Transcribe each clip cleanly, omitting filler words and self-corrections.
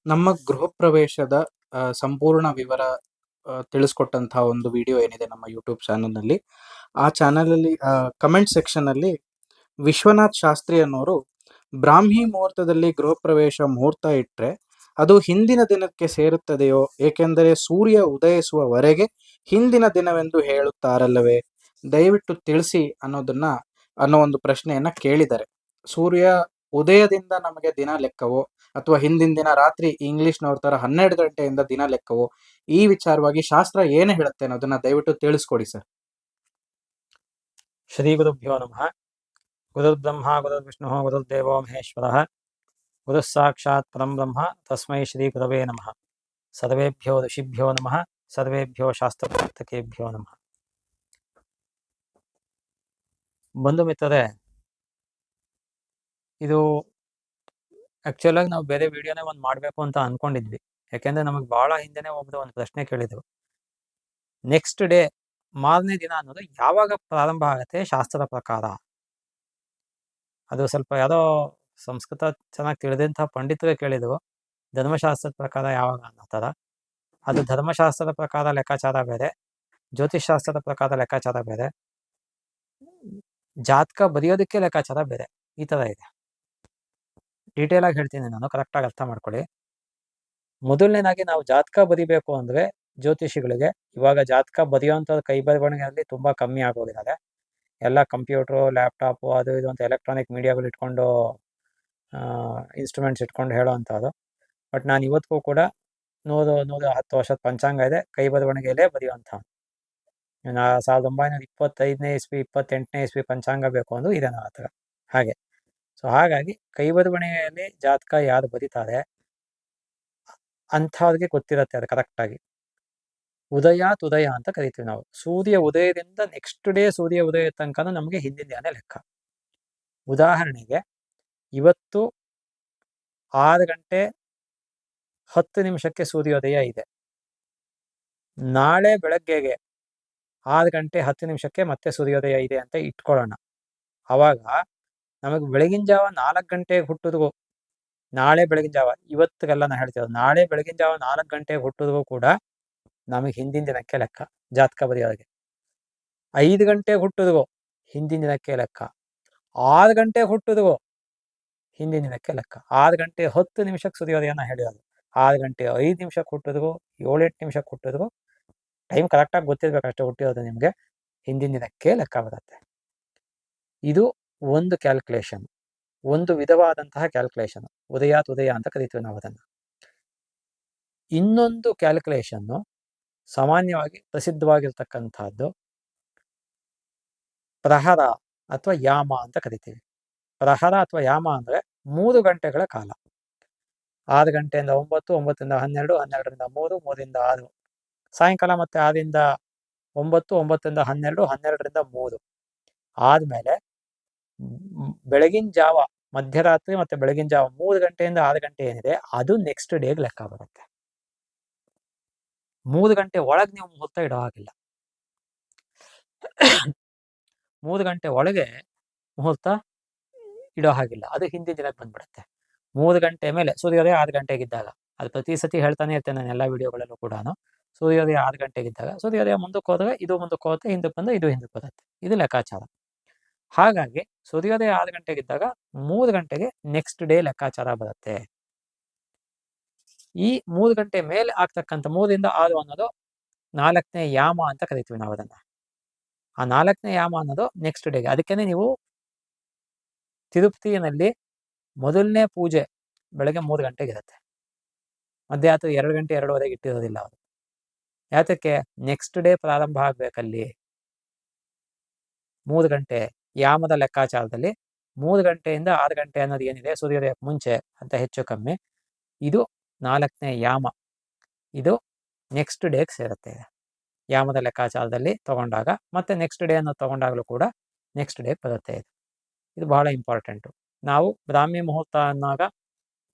ನಮ್ಮ ಗೃಹ ಪ್ರವೇಶದ ಸಂಪೂರ್ಣ ವಿವರ ತಿಳಿಸ್ಕೊಟ್ಟಂತಹ ಒಂದು ವಿಡಿಯೋ ಏನಿದೆ ನಮ್ಮ ಯೂಟ್ಯೂಬ್ ಚಾನಲ್ನಲ್ಲಿ. ಆ ಚಾನಲಲ್ಲಿ ಕಮೆಂಟ್ ಸೆಕ್ಷನಲ್ಲಿ ವಿಶ್ವನಾಥ್ ಶಾಸ್ತ್ರಿ ಅನ್ನೋರು ಬ್ರಾಹ್ಮಿ ಮುಹೂರ್ತದಲ್ಲಿ ಗೃಹ ಪ್ರವೇಶ ಮುಹೂರ್ತ ಇಟ್ಟರೆ ಅದು ಹಿಂದಿನ ದಿನಕ್ಕೆ ಸೇರುತ್ತದೆಯೋ, ಏಕೆಂದರೆ ಸೂರ್ಯ ಉದಯಿಸುವವರೆಗೆ ಹಿಂದಿನ ದಿನವೆಂದು ಹೇಳುತ್ತಾರಲ್ಲವೇ, ದಯವಿಟ್ಟು ತಿಳಿಸಿ ಅನ್ನೋ ಒಂದು ಪ್ರಶ್ನೆಯನ್ನ ಕೇಳಿದ್ದಾರೆ. ಸೂರ್ಯ ಉದಯದಿಂದ ನಮಗೆ ದಿನ ಲೆಕ್ಕವೋ ಅಥವಾ ಹಿಂದಿನ ದಿನ ರಾತ್ರಿ ಇಂಗ್ಲಿಷ್ನವ್ರ ತರ 12 ಗಂಟೆಯಿಂದ ದಿನ ಲೆಕ್ಕವೋ, ಈ ವಿಚಾರವಾಗಿ ಶಾಸ್ತ್ರ ಏನು ಹೇಳುತ್ತೆ ಅನ್ನೋದನ್ನ ದಯವಿಟ್ಟು ತಿಳಿಸ್ಕೊಡಿ ಸರ್. ಶ್ರೀ ಗುರುಭ್ಯೋ ನಮಃ. ಗುರುರ್ಬ್ರಹ್ಮ ಗುರುರ್ವಿಷ್ಣು ಗುರುರ್ದೇವೋ ಮಹೇಶ್ವರಃ, ಗುರುಃ ಸಾಕ್ಷಾತ್ ಪರಂ ಬ್ರಹ್ಮ ತಸ್ಮೈ ಶ್ರೀ ಗುರವೇ ನಮಃ. ಸರ್ವೇಭ್ಯೋ ಋಷಿಭ್ಯೋ ನಮಃ, ಸರ್ವೇಭ್ಯೋ ಶಾಸ್ತ್ರಪುಸ್ತಕೇಭ್ಯೋ ನಮಃ. ಬಂಧು ಮಿತ್ರರೇ, ಇದು ಆಕ್ಚುಲ್ ಆಗಿ ನಾವು ಬೇರೆ ವಿಡಿಯೋನೇ ಒಂದು ಮಾಡಬೇಕು ಅಂತ ಅನ್ಕೊಂಡಿದ್ವಿ. ಯಾಕೆಂದ್ರೆ ನಮಗೆ ಬಹಳ ಹಿಂದೆನೆ ಒಬ್ರು ಒಂದು ಪ್ರಶ್ನೆ ಕೇಳಿದ್ರು, ನೆಕ್ಸ್ಟ್ ಡೇ ಮಾರನೇ ದಿನ ಅನ್ನೋದು ಯಾವಾಗ ಪ್ರಾರಂಭ ಆಗುತ್ತೆ ಶಾಸ್ತ್ರದ ಪ್ರಕಾರ? ಅದು ಸ್ವಲ್ಪ ಯಾವುದೋ ಸಂಸ್ಕೃತ ಚೆನ್ನಾಗಿ ತಿಳಿದಂತಹ ಪಂಡಿತರೇ ಕೇಳಿದ್ರು, ಧರ್ಮಶಾಸ್ತ್ರದ ಪ್ರಕಾರ ಯಾವಾಗ ಅನ್ನೋ ಥರ. ಅದು ಧರ್ಮಶಾಸ್ತ್ರದ ಪ್ರಕಾರ ಲೆಕ್ಕಾಚಾರ ಬೇರೆ, ಜ್ಯೋತಿಷಾಸ್ತ್ರದ ಪ್ರಕಾರ ಲೆಕ್ಕಾಚಾರ ಬೇರೆ, ಜಾತಕ ಬರೆಯೋದಕ್ಕೆ ಲೆಕ್ಕಾಚಾರ ಬೇರೆ. ಈ ಥರ ಇದೆ. ಡೀಟೇಲ್ ಆಗಿ ಹೇಳ್ತೀನಿ, ನಾನು ಕರೆಕ್ಟಾಗಿ ಅರ್ಥ ಮಾಡ್ಕೊಳ್ಳಿ. ಮೊದಲನೇದಾಗಿ ನಾವು ಜಾತಕ ಬರಿಬೇಕು ಅಂದರೆ ಜ್ಯೋತಿಷಿಗಳಿಗೆ ಇವಾಗ ಜಾತಕ ಬರೆಯುವಂಥದ್ದು ಕೈ ಬರವಣಿಗೆಯಲ್ಲಿ ತುಂಬ ಕಮ್ಮಿ ಆಗೋಗಿದ್ದಾರೆ. ಎಲ್ಲ ಕಂಪ್ಯೂಟ್ರು, ಲ್ಯಾಪ್ಟಾಪು, ಅದು ಇದು ಅಂತ ಎಲೆಕ್ಟ್ರಾನಿಕ್ ಮೀಡಿಯಾಗಳು ಇಟ್ಕೊಂಡು ಇನ್ಸ್ಟ್ರೂಮೆಂಟ್ಸ್ ಇಟ್ಕೊಂಡು ಹೇಳೋ ಅಂಥದ್ದು. ಬಟ್ ನಾನು ಇವತ್ತಿಗೂ ಕೂಡ 110 ವರ್ಷದ ಪಂಚಾಂಗ ಇದೆ, ಕೈ ಬರವಣಿಗೆಯಲ್ಲೇ ಬರೆಯುವಂಥ. 1925ನೇ ಇಸ್ವಿ 28ನೇ ಇಸ್ವಿ ಪಂಚಾಂಗ ಬೇಕು ಅಂದರೂ ಇದೆ ನನ್ನ ಹತ್ರ. ಹಾಗೆ ಹಾಗಾಗಿ ಕೈ ಬರವಣಿಗೆಯಲ್ಲಿ ಜಾತಕ ಯಾರು ಬರೀತಾರೆ ಅಂಥವ್ರಿಗೆ ಗೊತ್ತಿರುತ್ತೆ ಅದು ಕರೆಕ್ಟಾಗಿ. ಉದಯ ಅಂತ ಕರಿತೀವಿ ನಾವು. ಸೂರ್ಯ ಉದಯದಿಂದ ನೆಕ್ಸ್ಟ್ ಡೇ ಸೂರ್ಯ ಉದಯ ತನಕ ನಮಗೆ ಹಿಂದಿನ ದಿನ ಲೆಕ್ಕ. ಉದಾಹರಣೆಗೆ ಇವತ್ತು 6 ಗಂಟೆ 10 ನಿಮಿಷಕ್ಕೆ ಸೂರ್ಯೋದಯ ಇದೆ. ನಾಳೆ ಬೆಳಗ್ಗೆಗೆ 6 ಗಂಟೆ 10 ನಿಮಿಷಕ್ಕೆ ಮತ್ತೆ ಸೂರ್ಯೋದಯ ಇದೆ ಅಂತ ಇಟ್ಕೊಳ್ಳೋಣ. ಆವಾಗ ನಮಗೆ ಬೆಳಗಿನ ಜಾವ 4 ಗಂಟೆಗೆ ಹುಟ್ಟಿದ್ವು, ನಾಳೆ ಬೆಳಗಿನ ಜಾವ, ಇವತ್ತಿಗೆಲ್ಲ ನಾನು ಹೇಳ್ತಿರೋದು, ನಾಳೆ ಬೆಳಗಿನ ಜಾವ 4 ಗಂಟೆಗೆ ಹುಟ್ಟಿದ್ವು ಕೂಡ ನಮಗೆ ಹಿಂದಿನ ದಿನಕ್ಕೆ ಲೆಕ್ಕ ಜಾತಕ ಬರೆಯೋರಿಗೆ. 5 ಗಂಟೆಗೆ ಹುಟ್ಟಿದ್ವು ಹಿಂದಿನ ದಿನಕ್ಕೆ ಲೆಕ್ಕ. 6 ಗಂಟೆಗೆ ಹುಟ್ಟಿದ್ವು ಹಿಂದಿನ ದಿನಕ್ಕೆ ಲೆಕ್ಕ. 6 ಗಂಟೆ 10 ನಿಮಿಷಕ್ಕೆ ಸೂರ್ಯೋದಯನ ಹೇಳಿರೋದು. 6 ಗಂಟೆ 5 ನಿಮಿಷಕ್ಕೆ ಹುಟ್ಟಿದ್ವು, 7-8 ನಿಮಿಷಕ್ಕೆ ಹುಟ್ಟಿದ್ವು, ಟೈಮ್ ಕರೆಕ್ಟಾಗಿ ಗೊತ್ತಿರ್ಬೇಕು ಅಷ್ಟೇ ಹುಟ್ಟಿರೋದು ನಿಮಗೆ, ಹಿಂದಿನ ದಿನಕ್ಕೆ ಲೆಕ್ಕ ಬರುತ್ತೆ. ಇದು ಒಂದು ಕ್ಯಾಲ್ಕುಲೇಷನ್, ಒಂದು ವಿಧವಾದಂತಹ ಕ್ಯಾಲ್ಕುಲೇಷನ್, ಉದಯ ಅಂತ ಕರಿತೀವಿ ನಾವು ಅದನ್ನು. ಇನ್ನೊಂದು ಕ್ಯಾಲ್ಕುಲೇಷನ್ನು ಸಾಮಾನ್ಯವಾಗಿ ಪ್ರಸಿದ್ಧವಾಗಿರ್ತಕ್ಕಂಥದ್ದು ಪ್ರಹರ ಅಥವಾ ಯಾಮ ಅಂತ ಕರಿತೀವಿ. ಪ್ರಹರ ಅಥವಾ ಯಾಮ ಅಂದರೆ 3 ಗಂಟೆಗಳ ಕಾಲ. 6 ಗಂಟೆಯಿಂದ 9, 9ರಿಂದ 12, 12ರಿಂದ 3, 3ರಿಂದ 6, ಸಾಯಂಕಾಲ ಮತ್ತೆ 6ರಿಂದ 9, 9ರಿಂದ 12, 12ರಿಂದ 3 ಆದಮೇಲೆ ಬೆಳಗಿನ ಜಾವ, ಮಧ್ಯರಾತ್ರಿ ಮತ್ತೆ ಬೆಳಗಿನ ಜಾವ 3 ಗಂಟೆಯಿಂದ 6 ಗಂಟೆ ಏನಿದೆ ಅದು ನೆಕ್ಸ್ಟ್ ಡೇಗೆ ಲೆಕ್ಕ ಬರುತ್ತೆ. 3 ಗಂಟೆ ಒಳಗೆ ನೀವು ಮುಹೂರ್ತ ಇಡೋ ಹಾಗಿಲ್ಲ. 3 ಗಂಟೆ ಒಳಗೆ ಮುಹೂರ್ತ ಇಡೋ ಹಾಗಿಲ್ಲ, ಅದು ಹಿಂದಿನ ದಿನಕ್ಕೆ ಬಂದ್ಬಿಡುತ್ತೆ. 3 ಗಂಟೆ ಮೇಲೆ ಸೂರ್ಯೋದಯ 6 ಗಂಟೆಗಿದ್ದಾಗ, ಅದು ಪ್ರತಿ ಸತಿ ಹೇಳ್ತಾನೆ ಇರ್ತೇನೆ ನಾನು ಎಲ್ಲ ವಿಡಿಯೋಗಳಲ್ಲೂ ಕೂಡ, ಸೂರ್ಯೋದಯ 6 ಗಂಟೆಗಿದ್ದಾಗ ಸೂರ್ಯೋದಯ ಮುಂದಕ್ಕೆ ಹೋದರೆ ಇದು ಮುಂದಕ್ಕೆ ಹೋಗುತ್ತೆ, ಹಿಂದಕ್ಕೆ ಬಂದರೆ ಇದು ಹಿಂದಕ್ಕೆ ಬರುತ್ತೆ. ಇದು ಲೆಕ್ಕಾಚಾರ. ಹಾಗಾಗಿ ಸೂರ್ಯೋದಯ 6 ಗಂಟೆಗಿದ್ದಾಗ 3 ಗಂಟೆಗೆ ನೆಕ್ಸ್ಟ್ ಡೇ ಲೆಕ್ಕಾಚಾರ ಬರುತ್ತೆ. ಈ 3 ಗಂಟೆ ಮೇಲೆ ಆಗ್ತಕ್ಕಂಥ 3ರಿಂದ 6 ಅನ್ನೋದು 4ನೇ ಯಾಮ ಅಂತ ಕರಿತೀವಿ ನಾವು ಅದನ್ನ. ಆ 4ನೇ ಯಾಮ ಅನ್ನೋದು ನೆಕ್ಸ್ಟ್ ಡೇಗೆ. ಅದಕ್ಕೇನೆ ನೀವು ತಿರುಪತಿಯಲ್ಲಿ ಮೊದಲನೇ ಪೂಜೆ ಬೆಳಗ್ಗೆ 3 ಗಂಟೆಗೆ ಇರುತ್ತೆ, ಮಧ್ಯರಾತ್ರಿ 2 ಗಂಟೆ 2:15 ಇಟ್ಟಿರೋದಿಲ್ಲ ಅವರು. ಯಾತಕ್ಕೆ? ನೆಕ್ಸ್ಟ್ ಡೇ ಪ್ರಾರಂಭ ಆಗ್ಬೇಕಲ್ಲಿ. 3 ಗಂಟೆ ಯಾಮದ ಲೆಕ್ಕಾಚಾರದಲ್ಲಿ 3 ಗಂಟೆಯಿಂದ 6 ಗಂಟೆ ಅನ್ನೋದು ಏನಿದೆ ಸೂರ್ಯೋದಯಕ್ಕೆ ಮುಂಚೆ ಅಂತ ಹೆಚ್ಚು ಕಮ್ಮಿ, ಇದು 4ನೇ ಯಾಮ. ಇದು ನೆಕ್ಸ್ಟ್ ಡೇಗೆ ಸೇರುತ್ತೆ. ಯಾಮದ ಲೆಕ್ಕಾಚಾರದಲ್ಲಿ ತಗೊಂಡಾಗ ಮತ್ತೆ ನೆಕ್ಸ್ಟ್ ಡೇ ಅನ್ನೋದು ತಗೊಂಡಾಗಲೂ ಕೂಡ ನೆಕ್ಸ್ಟ್ ಡೇಗೆ ಬರುತ್ತೆ. ಇದು ಬಹಳ ಇಂಪಾರ್ಟೆಂಟು. ನಾವು ಬ್ರಾಹ್ಮಿ ಮುಹೂರ್ತ ಅನ್ನೋವಾಗ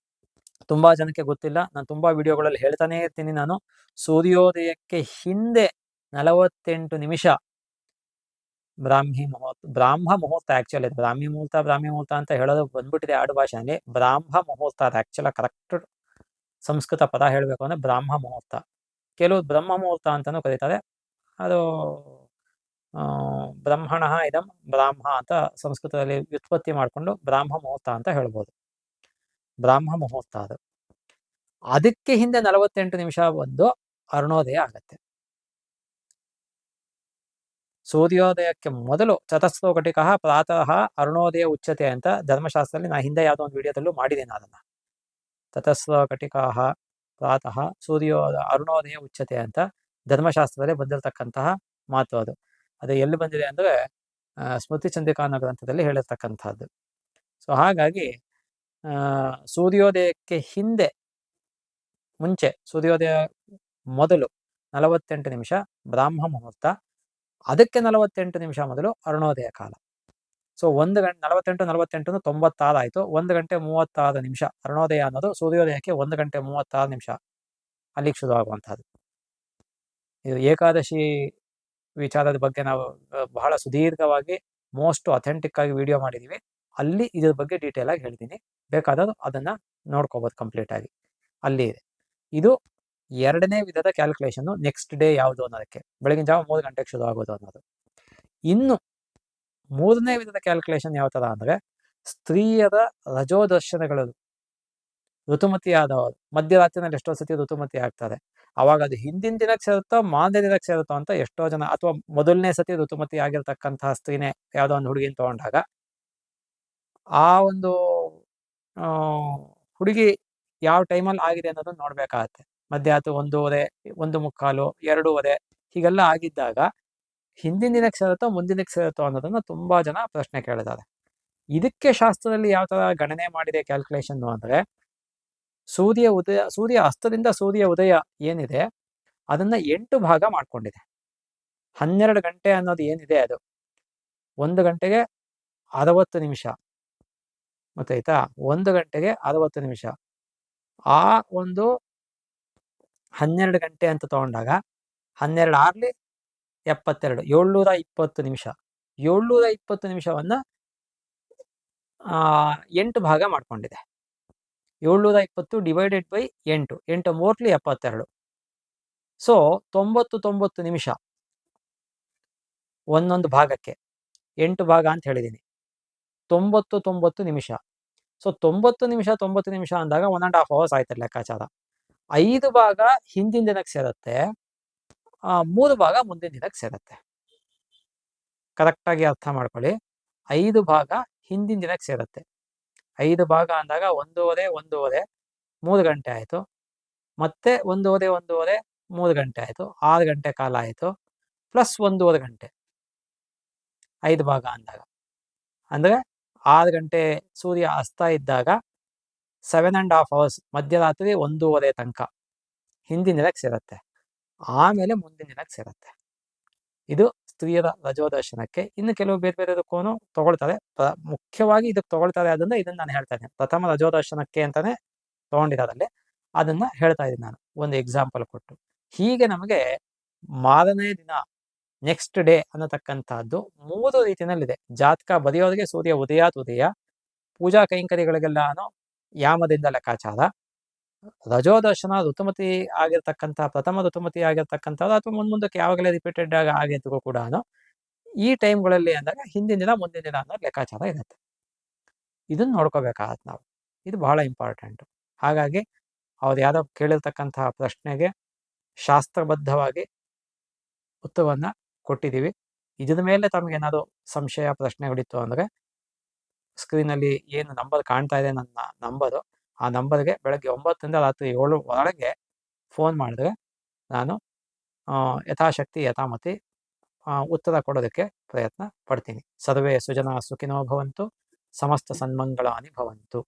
ತುಂಬ ಜನಕ್ಕೆ ಗೊತ್ತಿಲ್ಲ, ನಾನು ತುಂಬ ವಿಡಿಯೋಗಳಲ್ಲಿ ಹೇಳ್ತಾನೇ ಇರ್ತೀನಿ. ನಾನು ಸೂರ್ಯೋದಯಕ್ಕೆ ಹಿಂದೆ 48 ನಿಮಿಷ ಬ್ರಾಹ್ಮ ಮುಹೂರ್ತ ಆ್ಯಕ್ಚುಲಿ. ಅದು ಬ್ರಾಹ್ಮಿ ಮುಹೂರ್ತ ಅಂತ ಹೇಳೋದು ಬಂದ್ಬಿಟ್ಟಿದೆ ಆಡು ಭಾಷೆಯಲ್ಲಿ. ಬ್ರಾಹ್ಮ ಮುಹೂರ್ತ ಅದು ಆ್ಯಕ್ಚುಲಾಗಿ ಕರೆಕ್ಟ್ ಸಂಸ್ಕೃತ ಪದ ಹೇಳಬೇಕು ಅಂದರೆ ಬ್ರಾಹ್ಮ ಮುಹೂರ್ತ. ಕೆಲವು ಬ್ರಹ್ಮ ಮುಹೂರ್ತ ಅಂತಲೂ ಕರೀತಾರೆ. ಅದು ಬ್ರಹ್ಮಣ ಇದಂ ಬ್ರಾಹ್ಮ ಅಂತ ಸಂಸ್ಕೃತದಲ್ಲಿ ವ್ಯುತ್ಪತ್ತಿ ಮಾಡಿಕೊಂಡು ಬ್ರಾಹ್ಮ ಮುಹೂರ್ತ ಅಂತ ಹೇಳ್ಬೋದು. ಬ್ರಾಹ್ಮ ಮುಹೂರ್ತ ಅದು. ಅದಕ್ಕೆ ಹಿಂದೆ 48 ನಿಮಿಷ ಒಂದು ಅರುಣೋದಯ ಆಗತ್ತೆ. ಸೂರ್ಯೋದಯಕ್ಕೆ ಮೊದಲು ಚತಸ್ರೋ ಘಟಿಕಃ ಪ್ರಾತಃ ಅರುಣೋದಯ ಉಚ್ಯತೆ ಅಂತ ಧರ್ಮಶಾಸ್ತ್ರದಲ್ಲಿ ನಾ ಹಿಂದೆ ಯಾವುದೋ ಒಂದು ವಿಡಿಯೋದಲ್ಲೂ ಮಾಡಿದ್ದೇನೆ ಅದನ್ನ. ಚತಸ್ರೋ ಘಟಿಕಃ ಪ್ರಾತಃ ಅರುಣೋದಯ ಉಚ್ಯತೆ ಅಂತ ಧರ್ಮಶಾಸ್ತ್ರದಲ್ಲಿ ಬಂದಿರತಕ್ಕಂತಹ ಮಾತು ಅದು. ಅದು ಎಲ್ಲಿ ಬಂದಿದೆ ಅಂದರೆ ಸ್ಮೃತಿ ಚಂದ್ರಿಕಾ ಅನ್ನೋ ಗ್ರಂಥದಲ್ಲಿ ಹೇಳಿರ್ತಕ್ಕಂಥದ್ದು. ಸೊ ಹಾಗಾಗಿ ಸೂರ್ಯೋದಯಕ್ಕೆ ಹಿಂದೆ ಮುಂಚೆ, ಸೂರ್ಯೋದಯ ಮೊದಲು 48 ನಿಮಿಷ ಬ್ರಾಹ್ಮ ಮುಹೂರ್ತ, ಅದಕ್ಕೆ 48 ನಿಮಿಷ ಮೊದಲು ಅರುಣೋದಯ ಕಾಲ. ಸೊ 1 ಗಂಟೆ 48 96 ಆಯಿತು. 1 ಗಂಟೆ 36 ನಿಮಿಷ ಅರುಣೋದಯ ಅನ್ನೋದು ಸೂರ್ಯೋದಯಕ್ಕೆ 1 ಗಂಟೆ 36 ನಿಮಿಷ ಅಲ್ಲಿಗೆ ಶುರುವಾಗುವಂಥದ್ದು. ಇದು ಏಕಾದಶಿ ವಿಚಾರದ ಬಗ್ಗೆ ನಾವು ಬಹಳ ಸುದೀರ್ಘವಾಗಿ ಮೋಸ್ಟ್ ಅಥೆಂಟಿಕ್ ಆಗಿ ವಿಡಿಯೋ ಮಾಡಿದ್ದೀವಿ. ಅಲ್ಲಿ ಇದ್ರ ಬಗ್ಗೆ ಡೀಟೇಲ್ ಆಗಿ ಹೇಳ್ತೀನಿ. ಬೇಕಾದವರು ಅದನ್ನು ನೋಡ್ಕೋಬೋದು ಕಂಪ್ಲೀಟ್ ಆಗಿ, ಅಲ್ಲಿ ಇದೆ. ಇದು 2ನೇ ವಿಧದ ಕ್ಯಾಲ್ಕುಲೇಷನ್ನು. ನೆಕ್ಸ್ಟ್ ಡೇ ಯಾವುದು ಅನ್ನೋದಕ್ಕೆ ಬೆಳಗಿನ ಜಾವ 3 ಗಂಟೆಗೆ ಶುರು ಆಗೋದು ಅನ್ನೋದು. ಇನ್ನು 3ನೇ ವಿಧದ ಕ್ಯಾಲ್ಕುಲೇಷನ್ ಯಾವ ಥರ ಅಂದರೆ ಸ್ತ್ರೀಯರ ರಜೋದರ್ಶನಗಳು. ಋತುಮತಿ ಆದವರು ಮಧ್ಯರಾತ್ರಿನಲ್ಲಿ ಎಷ್ಟೋ ಸತಿ ಋತುಮತಿ ಆಗ್ತಾರೆ. ಅವಾಗ ಅದು ಹಿಂದಿನ ದಿನಕ್ಕೆ ಸೇರುತ್ತೋ ಮಾರನೇ ದಿನಕ್ಕೆ ಸೇರುತ್ತೋ ಅಂತ ಎಷ್ಟೋ ಜನ, ಅಥವಾ ಮೊದಲನೇ ಸತಿ ಋತುಮತಿ ಆಗಿರ್ತಕ್ಕಂತಹ ಸ್ತ್ರೀನೇ ಯಾವುದೋ ಒಂದು ಹುಡುಗಿನ ತಗೊಂಡಾಗ ಆ ಒಂದು ಹುಡುಗಿ ಯಾವ ಟೈಮಲ್ಲಿ ಆಗಿದೆ ಅನ್ನೋದನ್ನ ನೋಡ್ಬೇಕಾಗತ್ತೆ. ಮಧ್ಯಾಹ್ನ 1:15, 1:45, 2:15 ಹೀಗೆಲ್ಲ ಆಗಿದ್ದಾಗ ಹಿಂದಿನ ದಿನಕ್ಕೆ ಸೇರುತ್ತೋ ಮುಂದಿನ ದಿನಕ್ಕೆ ಸೇರುತ್ತೋ ಅನ್ನೋದನ್ನ ತುಂಬಾ ಜನ ಪ್ರಶ್ನೆ ಕೇಳಿದ್ದಾರೆ. ಇದಕ್ಕೆ ಶಾಸ್ತ್ರದಲ್ಲಿ ಯಾವ ತರ ಗಣನೆ ಮಾಡಿದೆ ಕ್ಯಾಲ್ಕುಲೇಷನ್ ಅಂದ್ರೆ, ಸೂರ್ಯ ಅಸ್ತದಿಂದ ಸೂರ್ಯ ಉದಯ ಏನಿದೆ ಅದನ್ನ 8 ಭಾಗ ಮಾಡ್ಕೊಂಡಿದೆ. 12 ಗಂಟೆ ಅನ್ನೋದು ಏನಿದೆ ಅದು 1 ಗಂಟೆಗೆ 60 ನಿಮಿಷ, ಗೊತ್ತಾಯ್ತಾ? 1 ಗಂಟೆಗೆ 60 ನಿಮಿಷ. ಆ ಒಂದು 12 ಗಂಟೆ ಅಂತ ತಗೊಂಡಾಗ 12 6 72, 720 ನಿಮಿಷ. 720 ನಿಮಿಷವನ್ನ 8 ಭಾಗ ಮಾಡ್ಕೊಂಡಿದೆ. 720 ಡಿವೈಡೆಡ್ ಬೈ 8, 8 ಮೂರ್ಲಿ 72. ಸೊ 90 ನಿಮಿಷ ಒಂದೊಂದು ಭಾಗಕ್ಕೆ. 8 ಭಾಗ ಅಂತ ಹೇಳಿದ್ದೀನಿ. 90 ನಿಮಿಷ. ಸೊ 90 ನಿಮಿಷ ಅಂದಾಗ 1.5 hours ಆಯ್ತು ಲೆಕ್ಕಾಚಾರ. 5 ಭಾಗ ಹಿಂದಿನ ದಿನಕ್ಕೆ ಸೇರುತ್ತೆ, 3 ಭಾಗ ಮುಂದಿನ ದಿನಕ್ಕೆ ಸೇರುತ್ತೆ. ಕರೆಕ್ಟಾಗಿ ಅರ್ಥ ಮಾಡ್ಕೊಳ್ಳಿ. 5 ಭಾಗ ಹಿಂದಿನ ದಿನಕ್ಕೆ ಸೇರುತ್ತೆ. 5 ಭಾಗ ಅಂದಾಗ 1:15 3 ಗಂಟೆ ಆಯಿತು. ಮತ್ತೆ 1:15 3 ಗಂಟೆ ಆಯಿತು. 6 ಗಂಟೆ ಕಾಲ ಆಯಿತು. ಪ್ಲಸ್ 1:15 ಗಂಟೆ 5 ಭಾಗ ಅಂದಾಗ. ಅಂದರೆ 6 ಗಂಟೆ ಸೂರ್ಯ ಅಸ್ತ ಇದ್ದಾಗ 7.5 hours ಮಧ್ಯರಾತ್ರಿ 1:15 ತನಕ ಹಿಂದಿನ ದಿನಕ್ಕೆ ಸೇರುತ್ತೆ. ಆಮೇಲೆ ಮುಂದಿನ ದಿನಕ್ಕೆ ಸೇರುತ್ತೆ. ಇದು ಸ್ತ್ರೀಯರ ರಜೋದರ್ಶನಕ್ಕೆ. ಇನ್ನು ಕೆಲವು ಬೇರೆ ಬೇರೆದಕ್ಕೂ ತಗೊಳ್ತಾರೆ. ಮುಖ್ಯವಾಗಿ ಇದಕ್ಕೆ ತಗೊಳ್ತಾರೆ. ಅದನ್ನ ಇದನ್ನ ನಾನು ಹೇಳ್ತಾ ಇದ್ದೀನಿ. ಪ್ರಥಮ ರಜೋದರ್ಶನಕ್ಕೆ ಅಂತಾನೆ ತಗೊಂಡಿರೋದಲ್ಲಿ ಅದನ್ನ ಹೇಳ್ತಾ ಇದ್ದೀನಿ ನಾನು ಒಂದು ಎಕ್ಸಾಂಪಲ್ ಕೊಟ್ಟು. ಹೀಗೆ ನಮಗೆ ಮಾರನೇ ದಿನ ನೆಕ್ಸ್ಟ್ ಡೇ ಅನ್ನತಕ್ಕಂಥದ್ದು 3 ರೀತಿಯಲ್ಲಿದೆ. ಜಾತಕ ಬರೆಯೋರಿಗೆ ಸೂರ್ಯ ಉದಯ, ಪೂಜಾ ಕೈಂಕರ್ಯಗಳಿಗೆಲ್ಲಾನು ಯಾಮದಿಂದ ಲೆಕ್ಕಾಚಾರ, ರಜೋದರ್ಶನ ಋತುಮತಿ ಆಗಿರ್ತಕ್ಕಂಥ ಪ್ರಥಮ ಋತುಮತಿ ಆಗಿರ್ತಕ್ಕಂಥದ್ದು ಅಥವಾ ಮುಂದಕ್ಕೆ ಯಾವಾಗಲೇ ರಿಪೀಟೆಡ್ ಆಗಿ ಆಗಿದ್ರು ಕೂಡ ಈ ಟೈಮ್ಗಳಲ್ಲಿ ಅಂದಾಗ ಹಿಂದಿನ ದಿನ ಮುಂದಿನ ದಿನ ಅನ್ನೋ ಲೆಕ್ಕಾಚಾರ ಇರುತ್ತೆ. ಇದನ್ನ ನೋಡ್ಕೋಬೇಕಾಗತ್ತೆ ನಾವು. ಇದು ಬಹಳ ಇಂಪಾರ್ಟೆಂಟ್. ಹಾಗಾಗಿ ಅವ್ರು ಯಾರೋ ಕೇಳಿರ್ತಕ್ಕಂತಹ ಪ್ರಶ್ನೆಗೆ ಶಾಸ್ತ್ರಬದ್ಧವಾಗಿ ಉತ್ತರವನ್ನ ಕೊಟ್ಟಿದ್ದೀವಿ. ಇದ್ರ ಮೇಲೆ ತಮಗೇನಾದ್ರು ಸಂಶಯ ಪ್ರಶ್ನೆಗಳಿತ್ತು ಅಂದರೆ ಸ್ಕ್ರೀನಲ್ಲಿ ಏನು ನಂಬರ್ ಕಾಣ್ತಾ ಇದೆ, ನನ್ನ ನಂಬರು, ಆ ನಂಬರ್ಗೆ ಬೆಳಗ್ಗೆ 9ರಿಂದ ರಾತ್ರಿ 7 ಒಳಗೆ ಫೋನ್ ಮಾಡಿದ್ರೆ ನಾನು ಯಥಾಶಕ್ತಿ ಯಥಾಮತಿ ಉತ್ತರ ಕೊಡೋದಕ್ಕೆ ಪ್ರಯತ್ನ ಪಡ್ತೀನಿ. ಸರ್ವೇ ಸುಜನಾ ಸುಖಿನೋ ಭವಂತು, ಸಮಸ್ತ ಸನ್ಮಂಗಳಾನಿ ಭವಂತು.